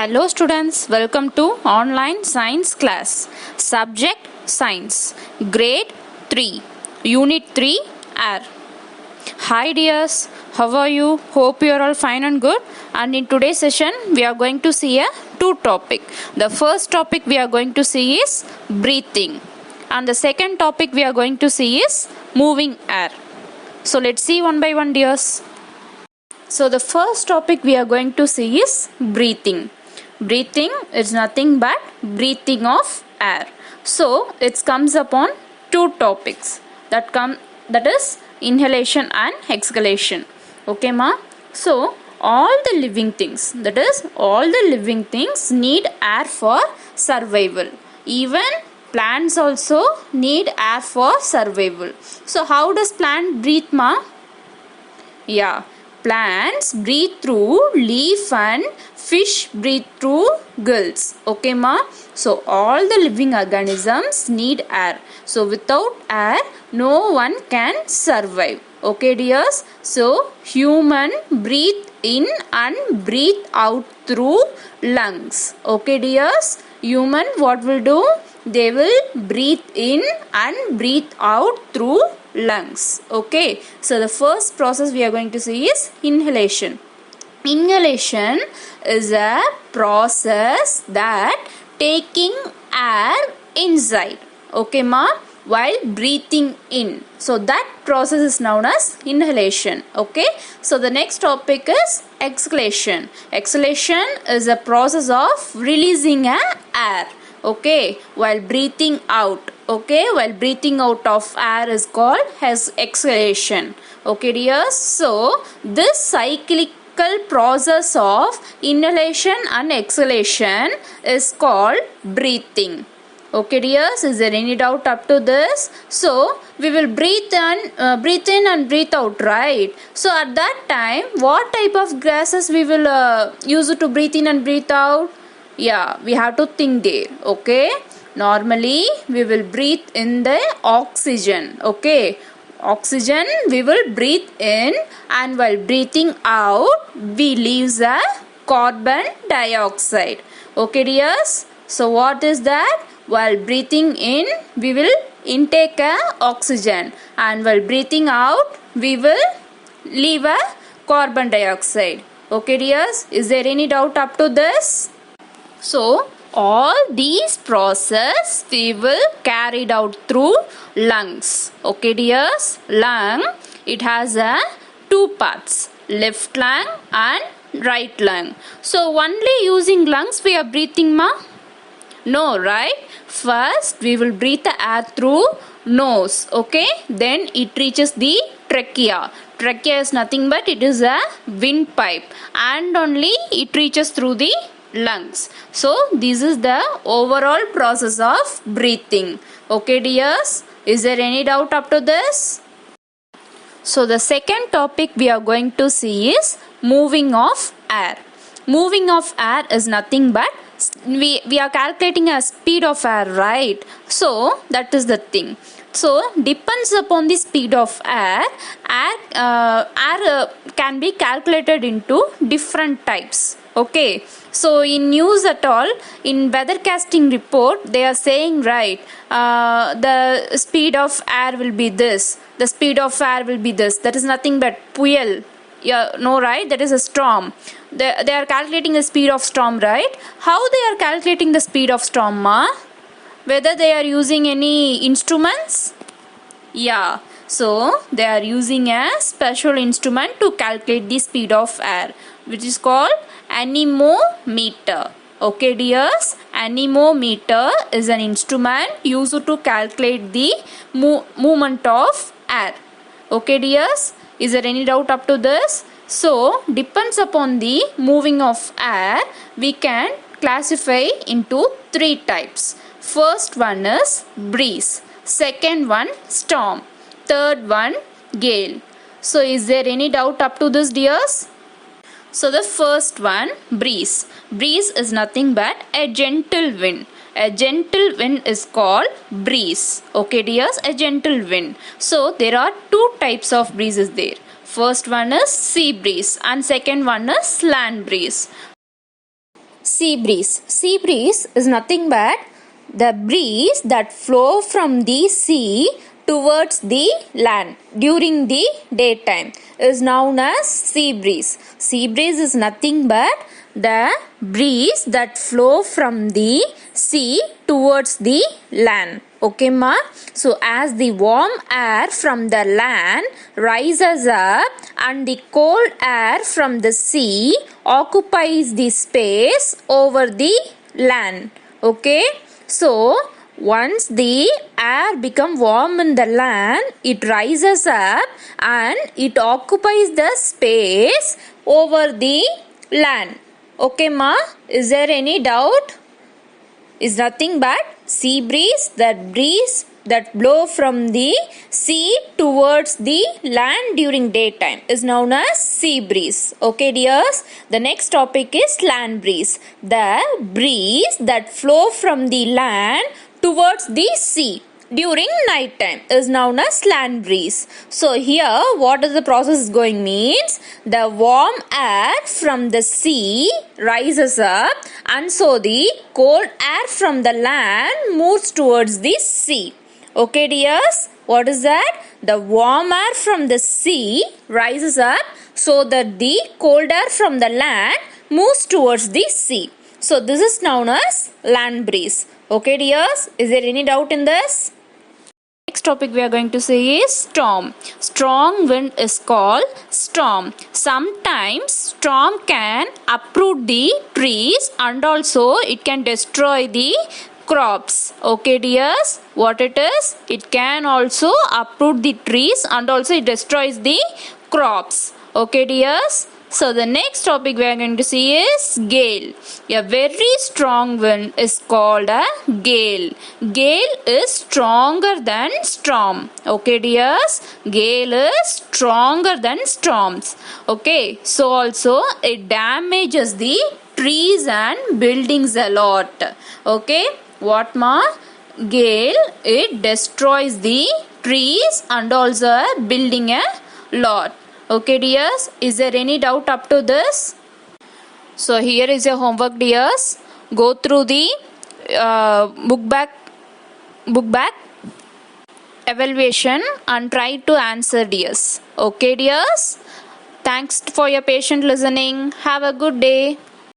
Hello students, welcome to online science class. Subject science, grade 3, unit 3 air. Hi dears, how are you? Hope you are all fine and good. And in today's session we are going to see two topic. The first topic we are going to see is breathing, and the second topic we are going to see is moving air. So let's see one by one dears. So the first topic we are going to see is breathing. Breathing is nothing but breathing of air. So it comes upon two topics that is inhalation and exhalation. Okay ma? So all the living things need air for survival. Even plants also need air for survival. So how does plant breathe ma? Yeah. Plants breathe through leaf and fish breathe through gills. Okay ma? So all the living organisms need air. So without air no one can survive. Okay dears? So human breathe in and breathe out through lungs. Okay dears? Human what will do? They will breathe in and breathe out through lungs. Okay, so the first process we are going to see is inhalation. Inhalation is a process that taking air inside, okay ma, while breathing in. So that process is known as inhalation. Okay, so the next topic is exhalation. Exhalation is a process of releasing air, okay, while breathing out. Okay, while breathing out of air is called as exhalation. Okay dears, so this cyclical process of inhalation and exhalation is called breathing. Okay dears, is there any doubt up to this? So we will breathe in and breathe out, right? So at that time what type of gases we will use to breathe in and breathe out? Yeah, we have to think there. Okay, normally we will breathe in the oxygen. Okay, oxygen we will breathe in, and while breathing out we leave the carbon dioxide. Okay dears, so what is that? While breathing in we will intake oxygen, and while breathing out we will leave a carbon dioxide. Okay dears, is there any doubt up to this? So all these process we will carried out through lungs. Okay dears, lung it has two parts, left lung and right lung. So only using lungs we are breathing ma? No, right? First we will breathe the air through nose. Okay, then it reaches the trachea. Trachea is nothing but it is a windpipe, and only it reaches through the lungs. So this is the overall process of breathing. Okay dears, is there any doubt up to this? So the second topic we are going to see is moving of air. Moving of air is nothing but we are calculating a speed of air, right? So that is the thing. So depends upon the speed of air can be calculated into different types. Okay, so in news at all, in weathercasting report they are saying, right, the speed of air will be this, the speed of air will be this. That is nothing but Puyal. Yeah, no, right? That is a storm. They are calculating the speed of storm, right? How they are calculating the speed of storm ma? Whether they are using any instruments? Yeah, so they are using a special instrument to calculate the speed of air, which is called anemometer. Okay dears, anemometer is an instrument used to calculate the movement of air. Okay dears, is there any doubt up to this? So depends upon the moving of air, we can classify into three types. First one is breeze, second one storm, third one gale. So is there any doubt up to this dears? So the first one, breeze. Breeze is nothing but a gentle wind. A gentle wind is called breeze. Okay dears, a gentle wind. So there are two types of breezes there. First one is sea breeze and second one is land breeze. Sea breeze. Sea breeze is nothing but the breeze that flow from the sea towards the land during the daytime is known as sea breeze. Sea breeze is nothing but the breeze that flow from the sea towards the land. Okay ma? So as the warm air from the land rises up and the cold air from the sea occupies the space over the land. Okay? So once the air become warm in the land, it rises up and it occupies the space over the land. Okay ma? Is there any doubt? Is nothing but sea breeze that blow from the sea towards the land during daytime is known as sea breeze. Okay dears, the next topic is land breeze. The breeze that flow from the land towards the sea during night time is known as land breeze. So here what is the process going means the warm air from the sea rises up and so the cold air from the land moves towards the sea. Okay dears, what is that? The warm air from the sea rises up so that the cold air from the land moves towards the sea. So this is known as land breeze. Okay dears, is there any doubt in this? Next topic we are going to say is storm. Strong wind is called storm. Sometimes storm can uproot the trees and also it can destroy the crops. Okay dears, what it is? It can also uproot the trees and also it destroys the crops. Okay dears. So the next topic we are going to see is gale. A very strong wind is called a gale. Gale is stronger than storm. Okay dears, gale is stronger than storms. Okay, so also it damages the trees and buildings a lot. Okay, what more? Gale, it destroys the trees and also a building a lot. Okay dears, is there any doubt up to this? So here is your homework dears. Go through the book back evaluation and try to answer dears. Okay dears, thanks for your patient listening. Have a good day.